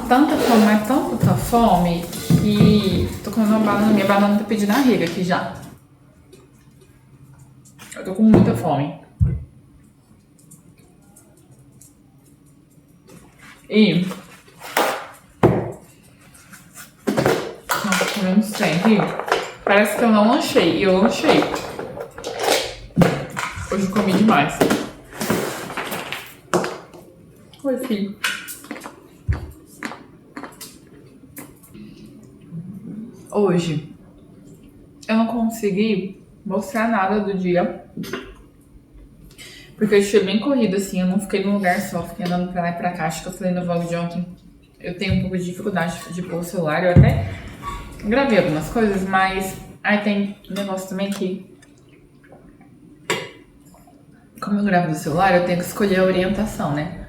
Tanta fome, mas tanta fome que tô comendo uma banana. Minha banana tá pedindo arrega aqui já. Eu tô com muita fome. E nossa, comendo sempre. Parece que eu não lanchei. E eu lanchei. Hoje eu comi demais. Oi, filho. Hoje eu não consegui mostrar nada do dia, porque eu estive bem corrida, assim, eu não fiquei num lugar só, fiquei andando pra lá e pra cá. Acho que eu falei no vlog de ontem, eu tenho um pouco de dificuldade de pôr o celular, eu até gravei algumas coisas, mas aí tem um negócio também que, como eu gravo do celular, eu tenho que escolher a orientação, né?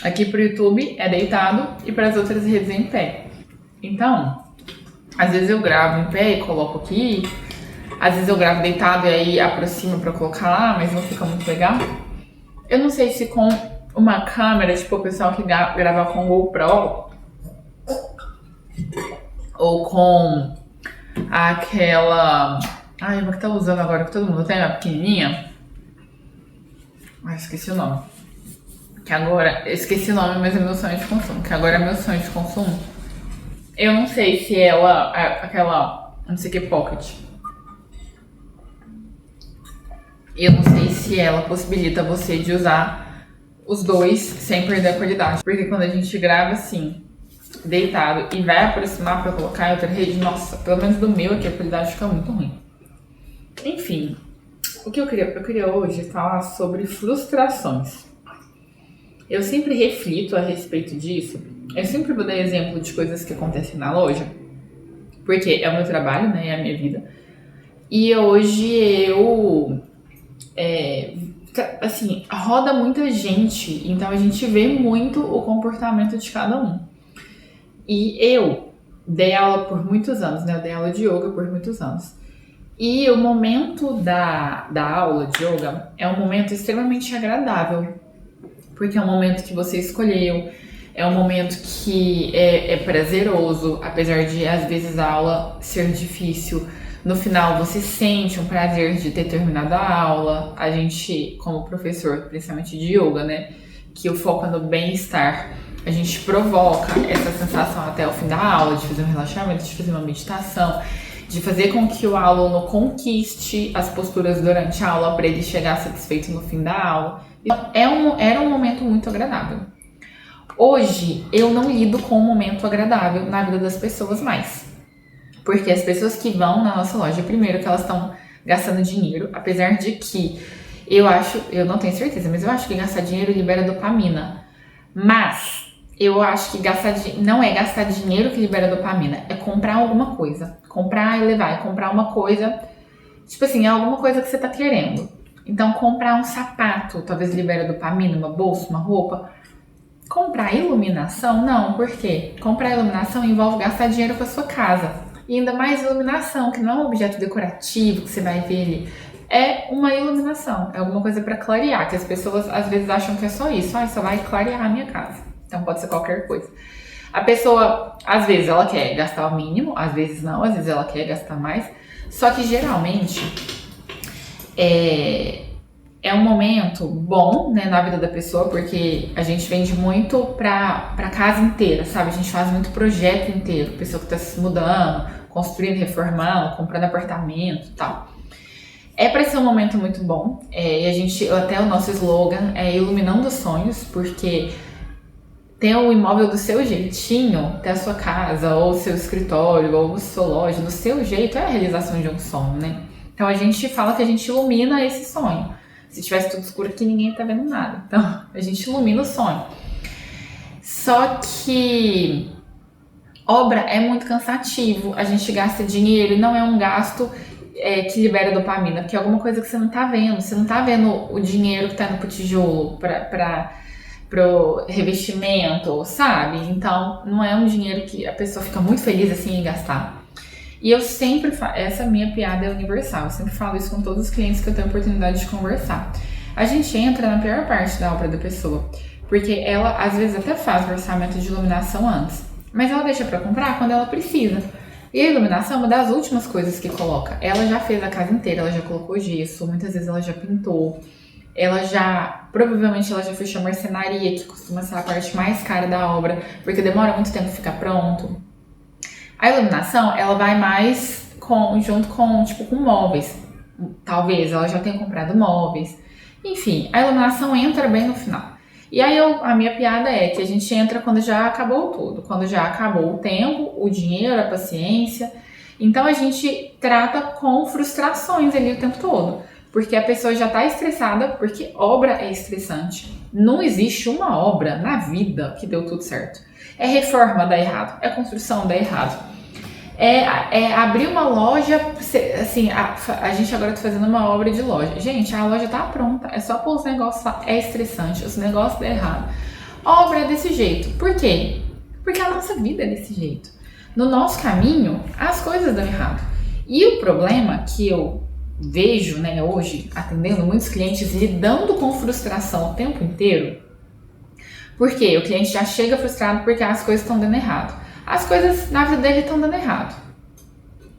Aqui pro YouTube é deitado e para as outras redes é em pé. Então, às vezes eu gravo em pé e coloco aqui, às vezes eu gravo deitado e aí aproximo pra colocar lá, mas não fica muito legal. Eu não sei se com uma câmera, tipo o pessoal que grava com GoPro, ou com aquela... Ai, uma que tá usando agora, que todo mundo tem, uma pequenininha. Ai, esqueci o nome. Que agora, esqueci o nome, mas é meu sonho de consumo, que agora é meu sonho de consumo. Eu não sei se ela, aquela, não sei o que, Pocket. Eu não sei se ela possibilita você de usar os dois sem perder a qualidade. Porque quando a gente grava assim, deitado, e vai aproximar pra colocar em outra rede, nossa, pelo menos do meu aqui a qualidade fica muito ruim. Enfim, o que eu queria hoje falar sobre frustrações. Eu sempre reflito a respeito disso. Eu sempre vou dar exemplo de coisas que acontecem na loja, porque é o meu trabalho, né, é a minha vida. E hoje eu, assim, roda muita gente, então a gente vê muito o comportamento de cada um. E eu dei aula por muitos anos, né, eu dei aula de yoga por muitos anos. E o momento da aula de yoga é um momento extremamente agradável, porque é um momento que você escolheu, é um momento que é prazeroso, apesar de às vezes a aula ser difícil. No final você sente um prazer de ter terminado a aula. A gente, como professor, principalmente de yoga, né, que o foco é no bem-estar, a gente provoca essa sensação até o fim da aula, de fazer um relaxamento, de fazer uma meditação, de fazer com que o aluno conquiste as posturas durante a aula para ele chegar satisfeito no fim da aula. Então, era um momento muito agradável. Hoje, eu não lido com um momento agradável na vida das pessoas mais. Porque as pessoas que vão na nossa loja, primeiro que elas estão gastando dinheiro, apesar de que eu não tenho certeza, mas eu acho que gastar dinheiro libera dopamina. Mas eu acho que não é gastar dinheiro que libera dopamina, é comprar alguma coisa. Comprar e levar, é comprar uma coisa, tipo assim, é alguma coisa que você tá querendo. Então, comprar um sapato, talvez libera dopamina, uma bolsa, uma roupa. Comprar iluminação, não, por quê? Comprar iluminação envolve gastar dinheiro com a sua casa. E ainda mais iluminação, que não é um objeto decorativo que você vai ver ali. É uma iluminação, é alguma coisa para clarear, que as pessoas às vezes acham que é só isso. Só vai clarear a minha casa. Então pode ser qualquer coisa. A pessoa, às vezes ela quer gastar o mínimo, às vezes não, às vezes ela quer gastar mais. Só que geralmente é um momento bom, né, na vida da pessoa, porque a gente vende muito pra casa inteira, sabe? A gente faz muito projeto inteiro, pessoa que tá se mudando, construindo, reformando, comprando apartamento e tal. É pra ser um momento muito bom, e até o nosso slogan é iluminando sonhos, porque ter o imóvel do seu jeitinho, ter a sua casa, ou o seu escritório, ou a sua loja, do seu jeito, é a realização de um sonho, né? Então a gente fala que a gente ilumina esse sonho. Se tivesse tudo escuro aqui, ninguém tá vendo nada. Então, a gente ilumina o sonho. Só que obra é muito cansativo, a gente gasta dinheiro, não é um gasto que libera dopamina? Porque é alguma coisa que você não tá vendo. Você não tá vendo o dinheiro que tá no pro tijolo pro revestimento, sabe? Então, não é um dinheiro que a pessoa fica muito feliz assim em gastar. E eu sempre falo, essa minha piada é universal, eu sempre falo isso com todos os clientes que eu tenho a oportunidade de conversar. A gente entra na pior parte da obra da pessoa, porque ela às vezes até faz o orçamento de iluminação antes, mas ela deixa pra comprar quando ela precisa. E a iluminação é uma das últimas coisas que coloca. Ela já fez a casa inteira, ela já colocou gesso, muitas vezes ela já pintou, provavelmente ela já fechou a marcenaria, que costuma ser a parte mais cara da obra, porque demora muito tempo ficar pronto. A iluminação, ela vai mais junto com móveis. Talvez ela já tenha comprado móveis. Enfim, a iluminação entra bem no final. E aí a minha piada é que a gente entra quando já acabou tudo. Quando já acabou o tempo, o dinheiro, a paciência. Então a gente trata com frustrações ali o tempo todo. Porque a pessoa já tá estressada, porque obra é estressante. Não existe uma obra na vida que deu tudo certo. É reforma, dá errado. É construção, dá errado. É abrir uma loja, assim, a gente agora tá fazendo uma obra de loja. Gente, a loja tá pronta, é só pôr os negócios lá, é estressante, os negócios dão errado. Obra é desse jeito. Por quê? Porque a nossa vida é desse jeito. No nosso caminho, as coisas dão errado. E o problema que eu vejo, né, hoje, atendendo muitos clientes, lidando com frustração o tempo inteiro, porque o cliente já chega frustrado porque as coisas estão dando errado. As coisas na vida dele estão dando errado,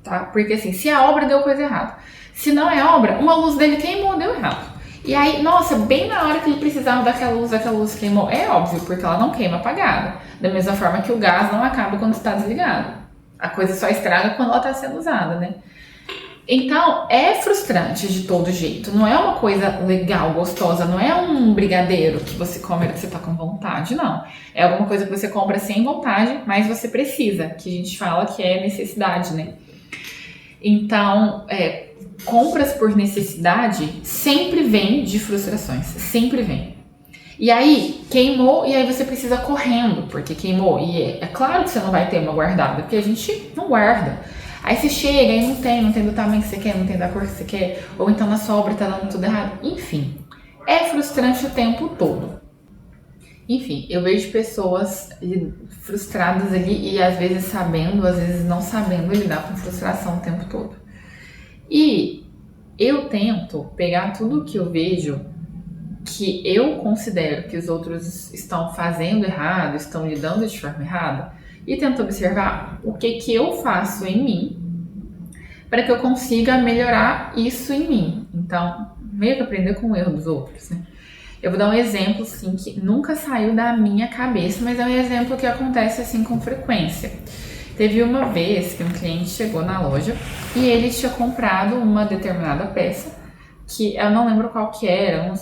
tá? Porque assim, se a obra deu coisa errada, se não é obra, uma luz dele queimou, deu errado. E aí, nossa, bem na hora que ele precisava daquela luz queimou. É óbvio, porque ela não queima apagada. Da mesma forma que o gás não acaba quando está desligado. A coisa só estraga quando ela está sendo usada, né? Então, é frustrante de todo jeito. Não é uma coisa legal, gostosa. Não é um brigadeiro que você come que você tá com vontade, não. É alguma coisa que você compra sem vontade, mas você precisa. Que a gente fala que é necessidade, né? Então, compras por necessidade sempre vem de frustrações. Sempre vem. E aí, queimou, e aí você precisa correndo, porque queimou. E é claro que você não vai ter uma guardada, porque a gente não guarda. Aí você chega e não tem do tamanho que você quer, não tem da cor que você quer, ou então na sua obra tá dando tudo errado. Enfim, é frustrante o tempo todo. Enfim, eu vejo pessoas frustradas ali e às vezes sabendo, às vezes não sabendo lidar com frustração o tempo todo. E eu tento pegar tudo que eu vejo, que eu considero que os outros estão fazendo errado, estão lidando de forma errada, e tento observar o que eu faço em mim para que eu consiga melhorar isso em mim. Então, meio que aprender com o erro dos outros, né? Eu vou dar um exemplo, assim, que nunca saiu da minha cabeça, mas é um exemplo que acontece, assim, com frequência. Teve uma vez que um cliente chegou na loja e ele tinha comprado uma determinada peça que eu não lembro qual que era,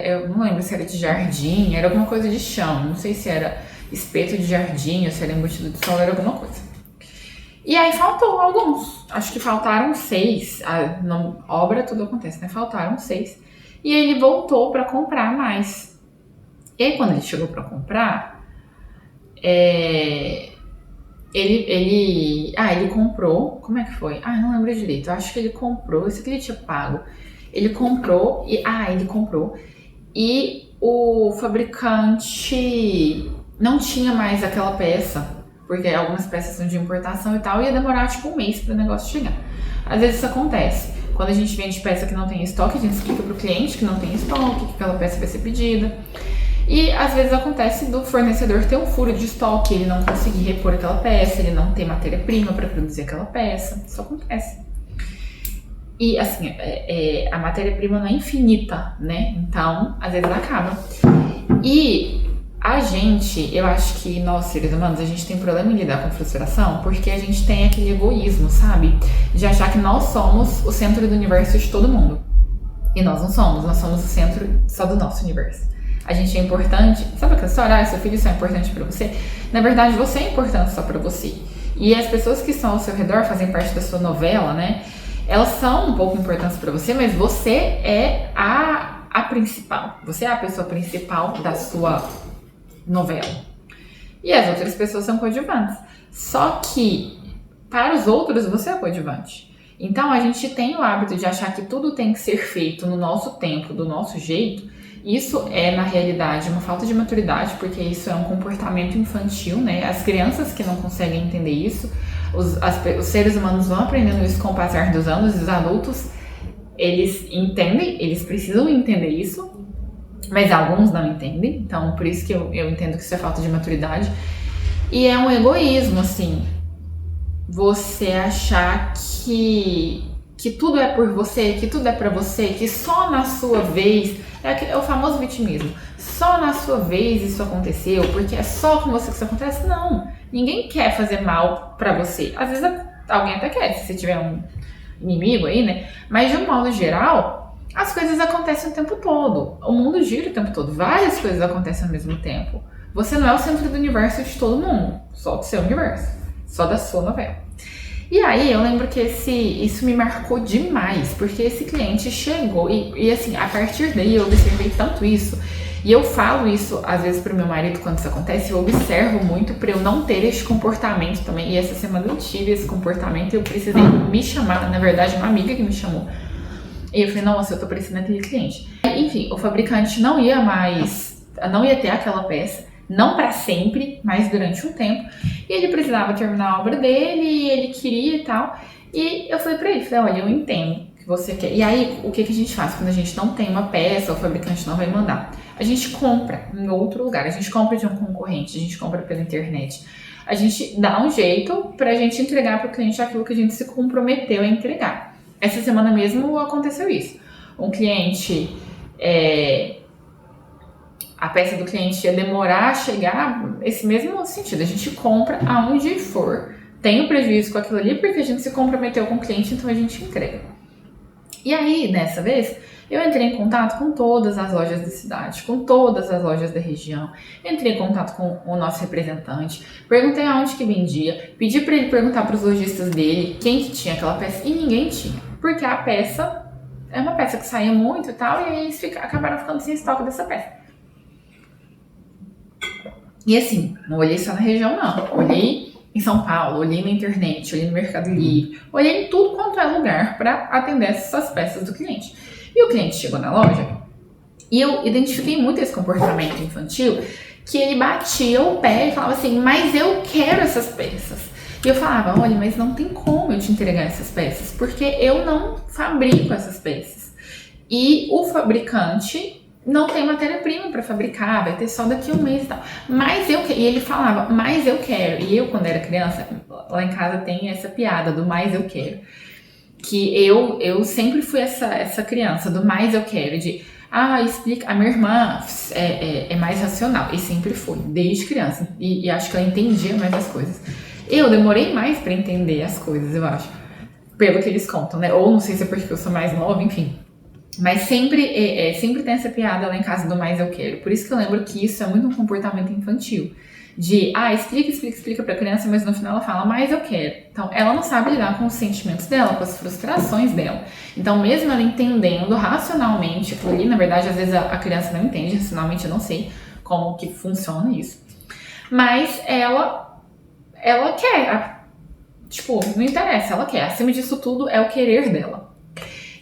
eu não lembro se era de jardim, era alguma coisa de chão, não sei se era espeto de jardim, ou se era embutido de sol, era alguma coisa. E aí faltou alguns, acho que faltaram 6, na obra tudo acontece, né? Faltaram 6. E aí ele voltou para comprar mais. E aí quando ele chegou para comprar, ele comprou, como é que foi? Não lembro direito, eu acho que ele comprou, esse que ele tinha pago. Ele comprou e o fabricante não tinha mais aquela peça, porque algumas peças são de importação e tal, ia demorar tipo um mês para o negócio chegar. Às vezes isso acontece. Quando a gente vende peça que não tem estoque, a gente explica pro cliente que não tem estoque, que aquela peça vai ser pedida. E às vezes acontece do fornecedor ter um furo de estoque, ele não conseguir repor aquela peça, ele não ter matéria-prima para produzir aquela peça. Isso acontece. E assim, a matéria-prima não é infinita, né? Então, às vezes acaba. E eu acho que nós, seres humanos, a gente tem problema em lidar com frustração porque a gente tem aquele egoísmo, sabe? De achar que nós somos o centro do universo de todo mundo. E nós não somos, nós somos o centro só do nosso universo. A gente é importante, sabe aquela história, seu filho só é importante pra você? Na verdade, você é importante só pra você. E as pessoas que estão ao seu redor fazem parte da sua novela, né? Elas são um pouco importantes pra você, mas você é a principal. Você é a pessoa principal da sua novela. E as outras pessoas são coadjuvantes. Só que, para os outros, você é coadjuvante. Então a gente tem o hábito de achar que tudo tem que ser feito no nosso tempo, do nosso jeito. Isso é, na realidade, uma falta de maturidade, porque isso é um comportamento infantil, né? As crianças que não conseguem entender isso, os seres humanos vão aprendendo isso com o passar dos anos, e os adultos, eles entendem, eles precisam entender isso, mas alguns não entendem, então por isso que eu entendo que isso é falta de maturidade. E é um egoísmo, assim, você achar que tudo é por você, que tudo é pra você, que só na sua vez, é o famoso vitimismo, só na sua vez isso aconteceu, porque é só com você que isso acontece. Não, ninguém quer fazer mal pra você. Às vezes alguém até quer, se você tiver um inimigo aí, né? Mas de um modo geral, as coisas acontecem o tempo todo. O mundo gira o tempo todo, várias coisas acontecem ao mesmo tempo. Você não é o centro do universo de todo mundo, só do seu universo, só da sua novela. E aí eu lembro que isso me marcou demais, porque esse cliente chegou e assim, a partir daí eu observei tanto isso, e eu falo isso às vezes pro meu marido quando isso acontece, eu observo muito pra eu não ter esse comportamento também, e essa semana eu tive esse comportamento e eu precisei me chamar, na verdade uma amiga que me chamou, e eu falei, nossa, eu tô parecendo aquele cliente. Enfim, o fabricante não ia ter aquela peça, não para sempre, mas durante um tempo. E ele precisava terminar a obra dele, e ele queria e tal. E eu falei pra ele, olha, eu entendo que você quer. E aí, o que a gente faz quando a gente não tem uma peça, o fabricante não vai mandar? A gente compra em outro lugar, a gente compra de um concorrente, a gente compra pela internet. A gente dá um jeito pra gente entregar pro cliente aquilo que a gente se comprometeu a entregar. Essa semana mesmo aconteceu isso. Um cliente... A peça do cliente ia demorar a chegar, esse mesmo sentido, a gente compra aonde for, tem um prejuízo com aquilo ali porque a gente se comprometeu com o cliente, então a gente entrega. E aí, dessa vez, eu entrei em contato com todas as lojas da cidade, com todas as lojas da região, entrei em contato com o nosso representante, perguntei aonde que vendia, pedi para ele perguntar para os lojistas dele quem que tinha aquela peça e ninguém tinha, porque a peça é uma peça que saía muito e tal, e aí eles acabaram ficando sem estoque dessa peça. E assim, não olhei só na região não, olhei em São Paulo, olhei na internet, olhei no Mercado Livre, olhei em tudo quanto é lugar para atender essas peças do cliente. E o cliente chegou na loja e eu identifiquei muito esse comportamento infantil, que ele batia o pé e falava assim, mas eu quero essas peças. E eu falava, olha, mas não tem como eu te entregar essas peças, porque eu não fabrico essas peças. E o fabricante não tem matéria-prima para fabricar, vai ter só daqui a um mês e tal. Mas eu quero. E ele falava, mas eu quero. E eu, quando era criança, lá em casa tem essa piada do mais eu quero. Que eu sempre fui essa criança do mais eu quero, de explica. A minha irmã é mais racional, e sempre foi, desde criança. E acho que ela entendia mais as coisas. Eu demorei mais para entender as coisas, eu acho. Pelo que eles contam, né? Ou não sei se é porque eu sou mais nova, enfim. Mas sempre tem essa piada lá em casa do mais eu quero. Por isso que eu lembro que isso é muito um comportamento infantil. De, explica pra criança, mas no final ela fala, mas eu quero. Então, ela não sabe lidar com os sentimentos dela, com as frustrações dela. Então, mesmo ela entendendo racionalmente aquilo ali, na verdade, às vezes a criança não entende, racionalmente eu não sei como que funciona isso. Mas ela quer. Tipo, não interessa, ela quer. Acima disso tudo é o querer dela.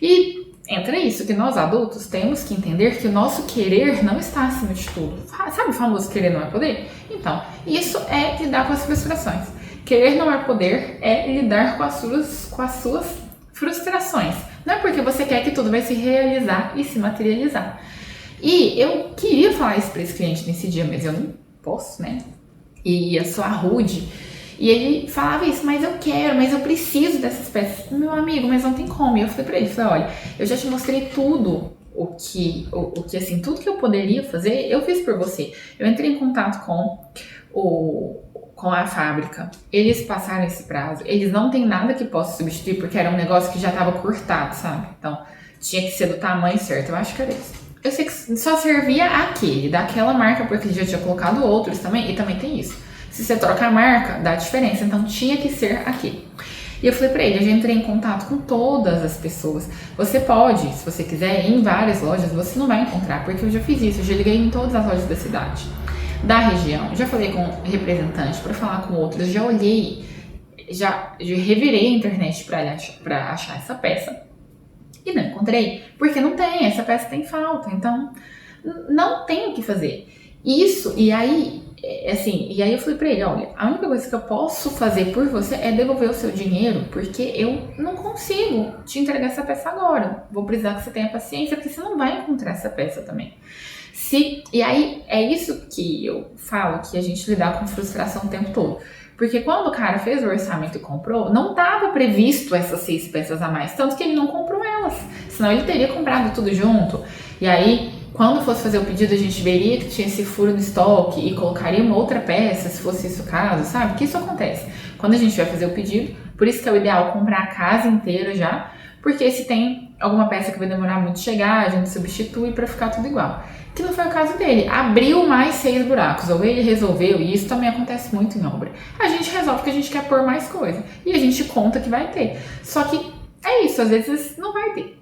E entra isso, que nós adultos temos que entender que o nosso querer não está acima de tudo. Sabe o famoso querer não é poder? Então, isso é lidar com as frustrações. Querer não é poder, é lidar com as suas frustrações. Não é porque você quer que tudo vai se realizar e se materializar. E eu queria falar isso para esse cliente nesse dia, mas eu não posso, né? E ia soar rude. E ele falava isso, mas eu quero, mas eu preciso dessas peças. Meu amigo, mas não tem como. E eu falei pra ele, olha, eu já te mostrei tudo tudo que eu poderia fazer, eu fiz por você. Eu entrei em contato com a fábrica, eles passaram esse prazo, eles não tem nada que possa substituir, porque era um negócio que já tava cortado, sabe? Então, tinha que ser do tamanho certo, eu acho que era isso. Eu sei que só servia aquele, daquela marca, porque ele já tinha colocado outros também, e também tem isso. Se você troca a marca, dá diferença. Então, tinha que ser aqui. E eu falei pra ele, eu já entrei em contato com todas as pessoas. Você pode, se você quiser, ir em várias lojas, você não vai encontrar, porque eu já fiz isso. Eu já liguei em todas as lojas da cidade, da região. Já falei com representantes para falar com outros, já olhei. já revirei a internet pra achar essa peça e não encontrei, porque não tem, essa peça tem falta, então não tem o que fazer. Isso, e aí, assim, e aí eu falei pra ele, olha, a única coisa que eu posso fazer por você é devolver o seu dinheiro, porque eu não consigo te entregar essa peça agora. Vou precisar que você tenha paciência, porque você não vai encontrar essa peça também. E aí, é isso que eu falo, que a gente lidar com frustração o tempo todo. Porque quando o cara fez o orçamento e comprou, não estava previsto essas 6 peças a mais, tanto que ele não comprou elas. Senão ele teria comprado tudo junto. E aí, quando fosse fazer o pedido, a gente veria que tinha esse furo no estoque e colocaria uma outra peça, se fosse isso o caso, sabe? Que isso acontece. Quando a gente vai fazer o pedido, por isso que é o ideal comprar a casa inteira já, porque se tem alguma peça que vai demorar muito chegar, a gente substitui para ficar tudo igual. Que não foi o caso dele. Abriu mais 6 buracos, ou ele resolveu, e isso também acontece muito em obra. A gente resolve que a gente quer pôr mais coisa, e a gente conta que vai ter. Só que é isso, às vezes não vai ter.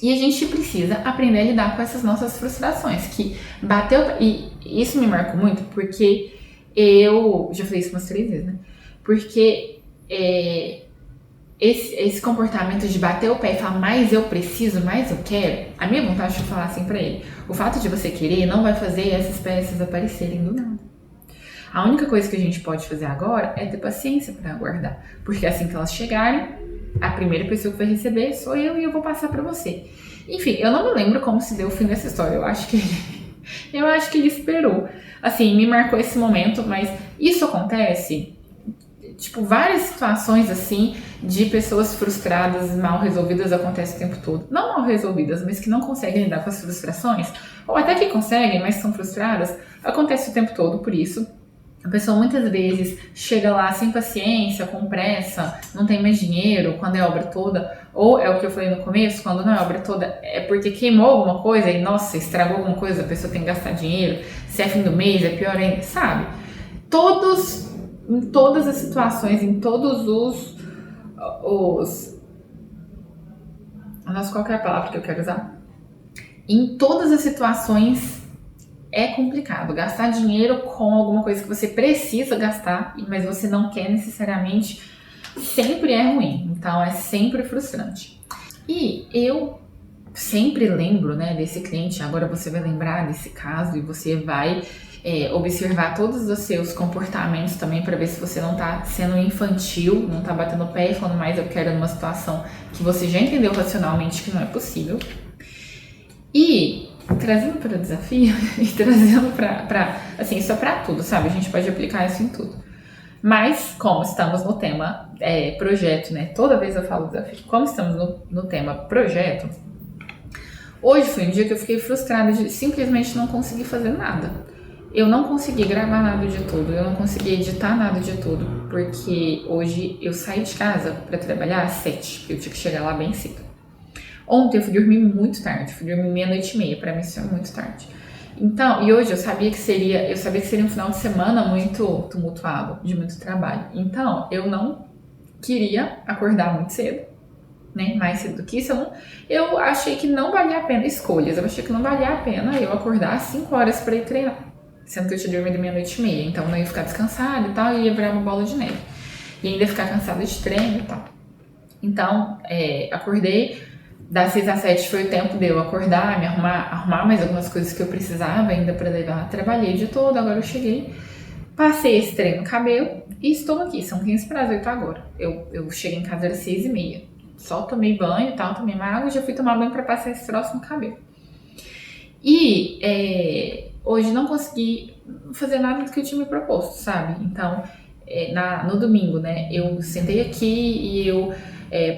E a gente precisa aprender a lidar com essas nossas frustrações, que bateu... E isso me marcou muito, porque eu... Já falei isso umas 3 vezes, né? Porque esse comportamento de bater o pé e falar, mais eu preciso, mais eu quero, a minha vontade de falar assim pra ele, o fato de você querer não vai fazer essas peças aparecerem do nada. A única coisa que a gente pode fazer agora é ter paciência pra aguardar, porque assim que elas chegarem, a primeira pessoa que vai receber sou eu e eu vou passar pra você. Enfim, eu não me lembro como se deu o fim dessa história, eu acho que ele esperou. Assim, me marcou esse momento, mas isso acontece... Tipo, várias situações assim de pessoas frustradas, mal resolvidas acontecem o tempo todo. Não mal resolvidas, mas que não conseguem lidar com as frustrações, ou até que conseguem, mas são frustradas, acontece o tempo todo por isso. A pessoa muitas vezes chega lá sem paciência, com pressa, não tem mais dinheiro quando é a obra toda, ou é o que eu falei no começo, quando não é a obra toda, é porque queimou alguma coisa e, nossa, estragou alguma coisa, a pessoa tem que gastar dinheiro, se é fim do mês, é pior ainda, sabe? Em todas as situações, em todos os... Nossa, qual que é a palavra que eu quero usar? Em todas as situações é complicado. Gastar dinheiro com alguma coisa que você precisa gastar, mas você não quer necessariamente, sempre é ruim. Então é sempre frustrante. E eu sempre lembro, né, desse cliente, agora você vai lembrar desse caso e você vai... observar todos os seus comportamentos também para ver se você não tá sendo infantil, não tá batendo o pé e falando mais eu quero numa situação que você já entendeu racionalmente que não é possível. E trazendo para o desafio e trazendo para assim, isso é para tudo, sabe? A gente pode aplicar isso em tudo. Mas como estamos no tema projeto, né? Toda vez eu falo desafio. Como estamos no tema projeto, hoje foi um dia que eu fiquei frustrada de simplesmente não conseguir fazer nada. Eu não consegui gravar nada o dia todo, eu não consegui editar nada o dia todo, porque hoje eu saí de casa para trabalhar às 7, porque eu tinha que chegar lá bem cedo. Ontem eu fui dormir muito tarde, fui dormir 00:30, para mim isso é muito tarde. Então, e hoje eu sabia que seria um final de semana muito tumultuado, de muito trabalho. Então, eu não queria acordar muito cedo, né, mais cedo do que isso. Eu achei que não valia a pena escolhas, eu achei que não valia a pena eu acordar às 5 horas para ir treinar. Sendo que eu tinha dormido 00:30, então não ia ficar descansada e tal, e ia virar uma bola de neve. E ainda ia ficar cansada de treino e tal. Então, acordei, das 6 às 7 foi o tempo de eu acordar, me arrumar mais algumas coisas que eu precisava ainda pra levar. Trabalhei o dia todo, agora eu cheguei, passei esse treino no cabelo e estou aqui. São 15 para as 8 agora. Eu cheguei em casa às 6:30. Só tomei banho e tal, tomei uma água e já fui tomar banho pra passar esse troço no cabelo. E hoje não consegui fazer nada do que eu tinha me proposto, sabe? Então, no domingo, né, eu sentei aqui e eu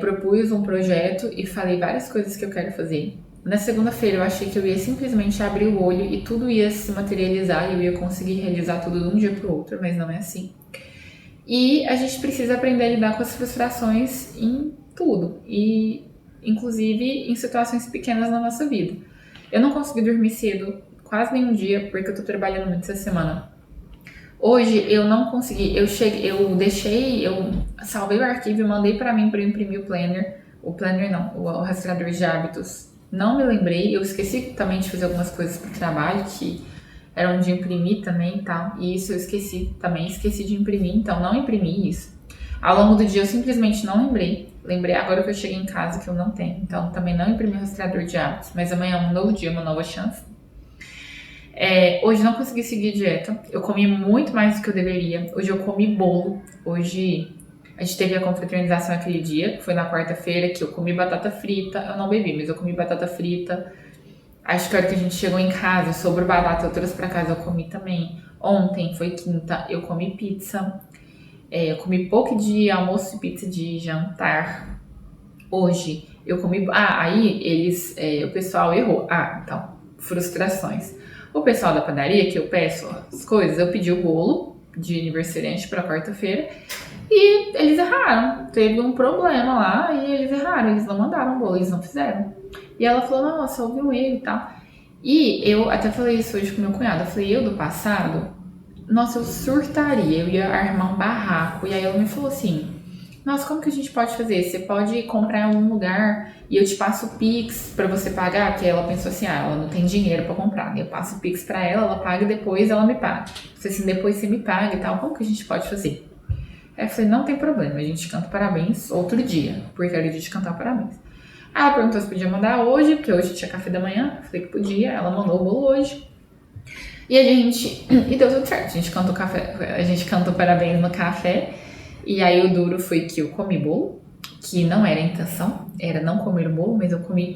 propus um projeto e falei várias coisas que eu quero fazer. Na segunda-feira eu achei que eu ia simplesmente abrir o olho e tudo ia se materializar e eu ia conseguir realizar tudo de um dia pro outro, mas não é assim. E a gente precisa aprender a lidar com as frustrações em tudo, e inclusive em situações pequenas na nossa vida. Eu não consegui dormir cedo quase nenhum dia, porque eu tô trabalhando muito essa semana. Hoje eu não consegui, eu salvei o arquivo e mandei pra mim pra eu imprimir o rastreador de hábitos. Não me lembrei, eu esqueci também de fazer algumas coisas pro trabalho, que eram de imprimir também e tal, e isso eu esqueci de imprimir, então não imprimi isso. Ao longo do dia eu simplesmente não lembrei. Lembrei agora que eu cheguei em casa que eu não tenho. Então também não imprimi o rastreador de hábitos. Mas amanhã é um novo dia, uma nova chance. Hoje não consegui seguir dieta. Eu comi muito mais do que eu deveria. Hoje eu comi bolo. Hoje a gente teve a confraternização aquele dia, que foi na quarta-feira, que eu comi batata frita. Eu não bebi, mas eu comi batata frita. Acho que a hora que a gente chegou em casa, sobrou batata, eu trouxe pra casa, eu comi também. Ontem, foi quinta, eu comi pizza. Eu comi poke de almoço e pizza de jantar. Hoje, eu comi... aí eles... o pessoal errou. Então, frustrações. O pessoal da padaria, que eu peço as coisas, eu pedi o bolo de aniversariante pra quarta-feira e eles erraram. Teve um problema lá e eles erraram. Eles não mandaram o bolo, eles não fizeram. E ela falou, nossa, houve um erro e tal. E eu até falei isso hoje com meu cunhado. Eu falei, eu do passado, nossa, eu surtaria. Eu ia armar um barraco. E aí ela me falou assim, nossa, como que a gente pode fazer? Você pode comprar em algum lugar e eu te passo o Pix pra você pagar? Porque ela pensou assim, ela não tem dinheiro pra comprar. Eu passo o Pix pra ela paga e depois ela me paga. Se assim, depois você me paga e tal, como que a gente pode fazer? Aí eu falei, não tem problema, a gente canta parabéns outro dia, porque era dia de cantar parabéns. Aí ela perguntou se podia mandar hoje, porque hoje tinha café da manhã. Eu falei que podia, ela mandou o bolo hoje. E e deu tudo certo, a gente cantou parabéns no café. E aí o duro foi que eu comi bolo, que não era a intenção, era não comer o bolo, mas eu comi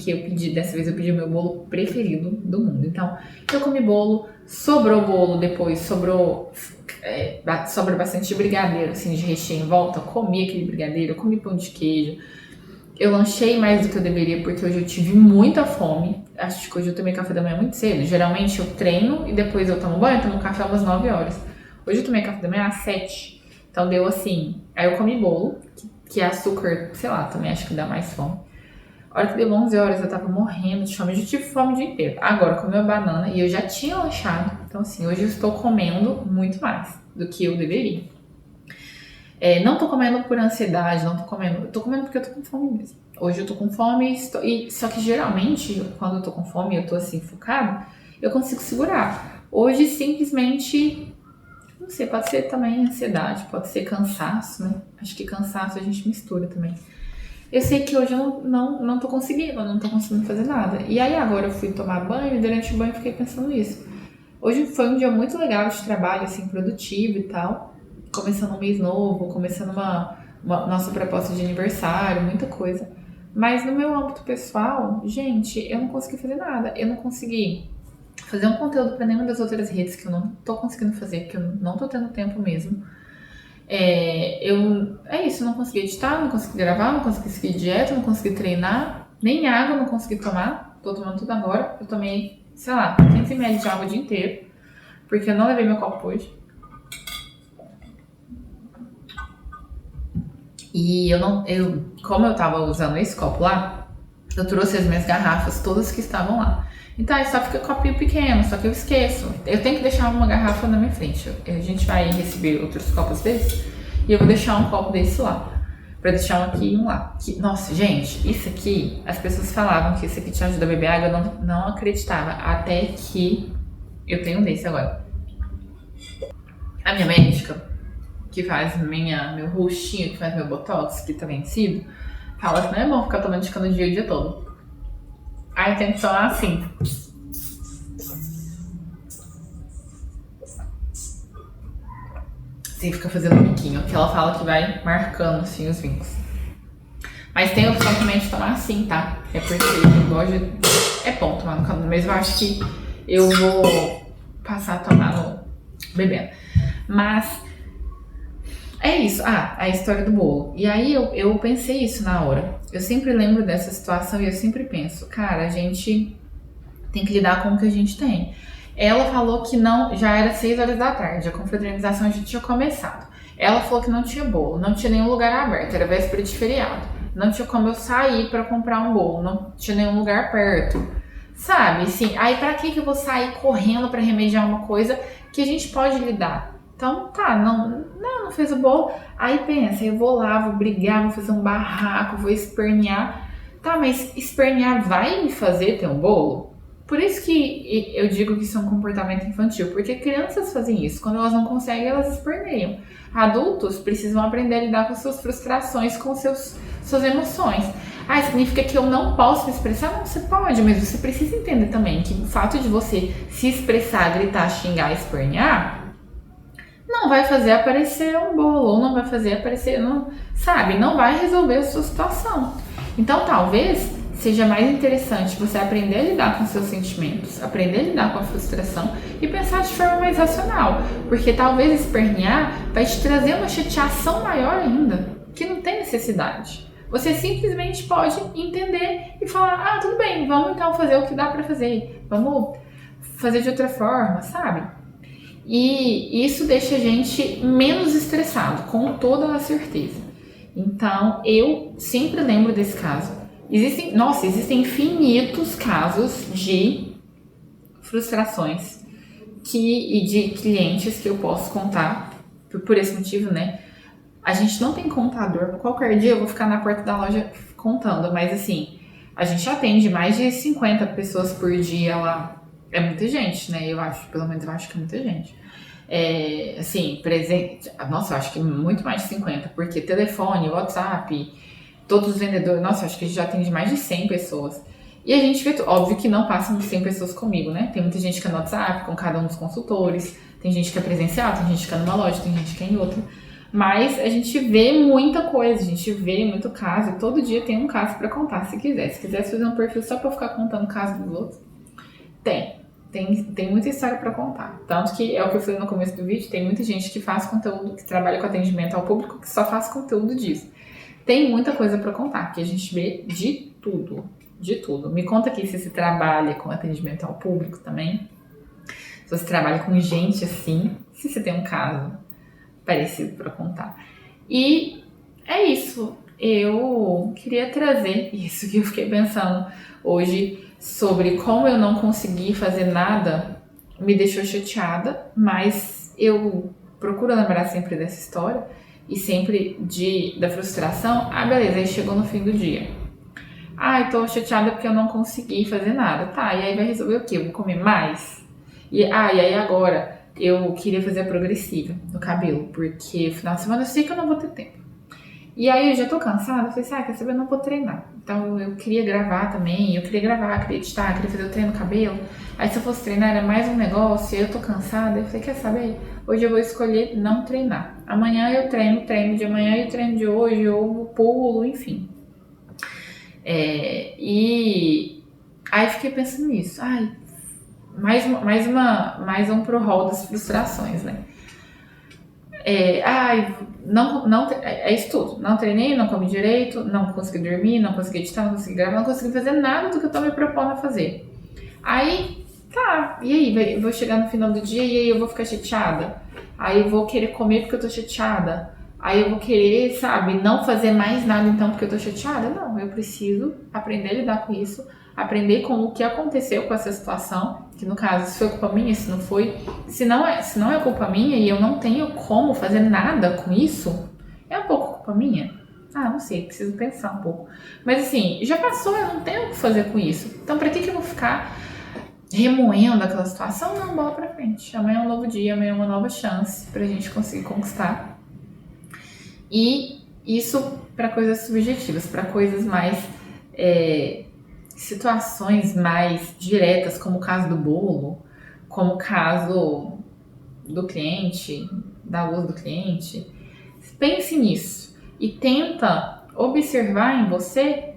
dessa vez eu pedi o meu bolo preferido do mundo. Então, eu comi bolo, sobrou bolo depois, sobra bastante brigadeiro, assim, de recheio em volta, comi aquele brigadeiro, comi pão de queijo. Eu lanchei mais do que eu deveria, porque hoje eu tive muita fome. Acho que hoje eu tomei café da manhã muito cedo. Geralmente eu treino e depois eu tomo banho, tomo café às 9 horas. Hoje eu tomei café da manhã às 7. Então deu assim, aí eu comi bolo, que é açúcar, sei lá, também acho que dá mais fome. A hora que deu 11 horas eu tava morrendo de fome, eu já tive fome o dia inteiro. Agora eu comi uma banana e eu já tinha lanchado, então assim, hoje eu estou comendo muito mais do que eu deveria. Não tô comendo por ansiedade, eu tô comendo porque eu tô com fome mesmo. Hoje eu tô com fome, só que geralmente, quando eu tô com fome e eu tô assim, focada, eu consigo segurar. Hoje simplesmente... Não sei, pode ser também ansiedade, pode ser cansaço, né? Acho que cansaço a gente mistura também. Eu sei que hoje eu não tô conseguindo fazer nada. E aí agora eu fui tomar banho e durante o banho eu fiquei pensando nisso. Hoje foi um dia muito legal de trabalho, assim, produtivo e tal. Começando um mês novo, começando uma nossa proposta de aniversário, muita coisa. Mas no meu âmbito pessoal, gente, eu não consegui fazer nada. Eu não consegui fazer um conteúdo para nenhuma das outras redes que eu não tô conseguindo fazer, porque eu não tô tendo tempo mesmo. Eu não consegui editar, não consegui gravar, não consegui seguir dieta, não consegui treinar, nem água não consegui tomar. Tô tomando tudo agora. Eu tomei, sei lá, 500 ml de água o dia inteiro, porque eu não levei meu copo hoje. E como eu tava usando esse copo lá, eu trouxe as minhas garrafas, todas que estavam lá. Então aí só fica copinho pequeno, só que eu esqueço. Eu tenho que deixar uma garrafa na minha frente. A gente vai receber outros copos desses e eu vou deixar um copo desse lá. Pra deixar um aqui e um lá. Nossa, gente, isso aqui, as pessoas falavam que isso aqui te ajuda a beber água, eu não acreditava. Até que eu tenho um desse agora. A minha médica, que faz meu rostinho, que faz meu botox, que tá vencido, fala que não é bom ficar tomando de cana o dia todo. Aí tem que tomar assim. Você fica fazendo um biquinho, que ela fala que vai marcando assim os vincos. Mas tem a opção também de tomar assim, tá? É porque eu gosto de... É bom tomar no cano, mas eu acho que eu vou passar a tomar no bebendo. Mas é isso. A história do bolo. E aí eu pensei isso na hora. Eu sempre lembro dessa situação e eu sempre penso, cara, a gente tem que lidar com o que a gente tem. Ela falou que não, já era 6 horas da tarde, a confraternização já tinha começado. Ela falou que não tinha bolo, não tinha nenhum lugar aberto, era véspera de feriado. Não tinha como eu sair pra comprar um bolo, não tinha nenhum lugar perto. Sabe, assim, aí pra que eu vou sair correndo pra remediar uma coisa que a gente pode lidar? Então, tá, não fez o bolo. Aí pensa, eu vou lá, vou brigar, vou fazer um barraco, vou espernear. Tá, mas espernear vai me fazer ter um bolo? Por isso que eu digo que isso é um comportamento infantil, porque crianças fazem isso. Quando elas não conseguem, elas esperneiam. Adultos precisam aprender a lidar com suas frustrações, com suas emoções. Ah, significa que eu não posso me expressar? Não, você pode, mas você precisa entender também que o fato de você se expressar, gritar, xingar, espernear, não vai fazer aparecer um bolo, ou não vai fazer aparecer, não, sabe? Não vai resolver a sua situação. Então, talvez seja mais interessante você aprender a lidar com seus sentimentos, aprender a lidar com a frustração e pensar de forma mais racional, porque talvez espernear vai te trazer uma chateação maior ainda, que não tem necessidade. Você simplesmente pode entender e falar, tudo bem, vamos então fazer o que dá pra fazer, vamos fazer de outra forma, sabe? E isso deixa a gente menos estressado, com toda a certeza. Então, eu sempre lembro desse caso. Existem infinitos casos de frustrações e de clientes que eu posso contar, por esse motivo, né? A gente não tem contador, qualquer dia eu vou ficar na porta da loja contando, mas assim, a gente atende mais de 50 pessoas por dia lá. É muita gente, né? Pelo menos eu acho que é muita gente. Assim, presente. Nossa, eu acho que muito mais de 50, porque telefone, WhatsApp, todos os vendedores, nossa, acho que a gente já atende mais de 100 pessoas. E a gente vê, óbvio que não passam de 100 pessoas comigo, né? Tem muita gente que é no WhatsApp, com cada um dos consultores, tem gente que é presencial, tem gente que é numa loja, tem gente que é em outra. Mas a gente vê muita coisa, a gente vê muito caso, todo dia tem um caso pra contar, se quiser. Se quisesse fazer um perfil só pra ficar contando casos dos outros, tem muita história pra contar. Tanto que é o que eu falei no começo do vídeo, tem muita gente que faz conteúdo, que trabalha com atendimento ao público, que só faz conteúdo disso. Tem muita coisa pra contar, porque a gente vê de tudo, de tudo. Me conta aqui se você trabalha com atendimento ao público também, se você trabalha com gente assim, se você tem um caso parecido pra contar. E é isso, eu queria trazer isso que eu fiquei pensando hoje sobre como eu não consegui fazer nada, me deixou chateada, mas eu procuro lembrar sempre dessa história e sempre da frustração. Beleza, aí chegou no fim do dia. Eu tô chateada porque eu não consegui fazer nada. Tá, e aí vai resolver o quê? Eu vou comer mais? E aí agora eu queria fazer a progressiva no cabelo, porque no final de semana eu sei que eu não vou ter tempo. E aí eu já tô cansada, eu falei quer saber, eu não vou treinar. Então eu queria gravar também, queria editar, queria fazer o treino no cabelo. Aí se eu fosse treinar era mais um negócio, eu tô cansada. Eu falei, quer saber? Hoje eu vou escolher não treinar. Amanhã eu treino de amanhã e o treino de hoje, ou pulo, enfim. E aí fiquei pensando nisso. Mais um pro rol das frustrações, né? É isso tudo. Não treinei, não comi direito, não consegui dormir, não consegui editar, não consegui gravar, não consegui fazer nada do que eu tô me propondo a fazer. Aí, e aí? Eu vou chegar no final do dia e aí eu vou ficar chateada. Aí eu vou querer comer porque eu tô chateada. Aí eu vou querer, não fazer mais nada então porque eu tô chateada. Não, eu preciso aprender a lidar com isso, aprender com o que aconteceu com essa situação, que no caso, se foi culpa minha, se não foi, se não é culpa minha e eu não tenho como fazer nada com isso, é um pouco culpa minha? Não sei, preciso pensar um pouco. Mas assim, já passou, eu não tenho o que fazer com isso. Então pra que eu vou ficar remoendo aquela situação? Não, bola pra frente. Amanhã é um novo dia, amanhã é uma nova chance pra gente conseguir conquistar. E isso para coisas subjetivas, para coisas mais situações mais diretas, como o caso do bolo, como o caso do cliente, da luz do cliente. Pense nisso e tenta observar em você,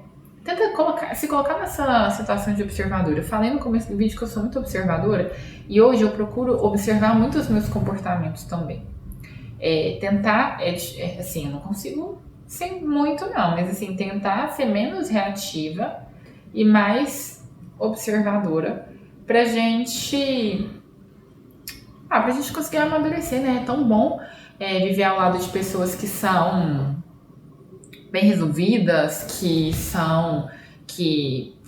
se colocar nessa situação de observadora. Eu falei no começo do vídeo que eu sou muito observadora e hoje eu procuro observar muito os meus comportamentos também. Assim, eu não consigo ser muito não, mas assim, tentar ser menos reativa e mais observadora pra gente conseguir amadurecer, né? É tão bom viver ao lado de pessoas que são bem resolvidas, que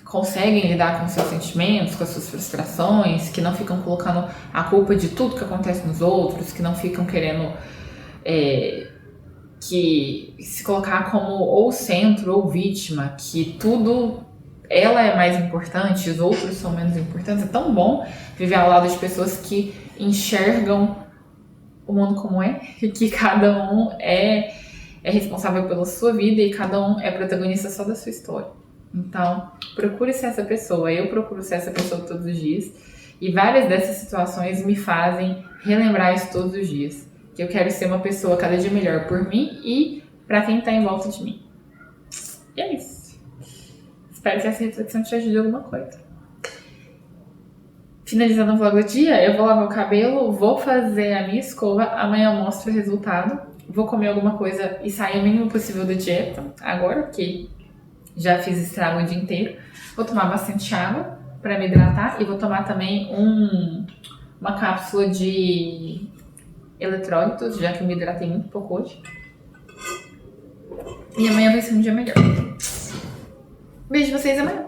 conseguem lidar com seus sentimentos, com as suas frustrações, que não ficam colocando a culpa de tudo que acontece nos outros, que não ficam querendo que se colocar como ou centro ou vítima, que tudo ela é mais importante, os outros são menos importantes. É tão bom viver ao lado de pessoas que enxergam o mundo como é, e que cada um é responsável pela sua vida e cada um é protagonista só da sua história. Então, procure ser essa pessoa. Eu procuro ser essa pessoa todos os dias. E várias dessas situações me fazem relembrar isso todos os dias. Que eu quero ser uma pessoa cada dia melhor por mim e para quem tá em volta de mim. E é isso. Espero que essa reflexão te ajude em alguma coisa. Finalizando o vlog do dia, eu vou lavar o cabelo, vou fazer a minha escova, amanhã eu mostro o resultado. Vou comer alguma coisa e sair o mínimo possível da dieta, agora, porque já fiz estrago o dia inteiro. Vou tomar bastante água para me hidratar e vou tomar também uma cápsula de eletrólitos, já que eu me hidratei muito pouco hoje. E amanhã vai ser um dia melhor. Beijo vocês amanhã.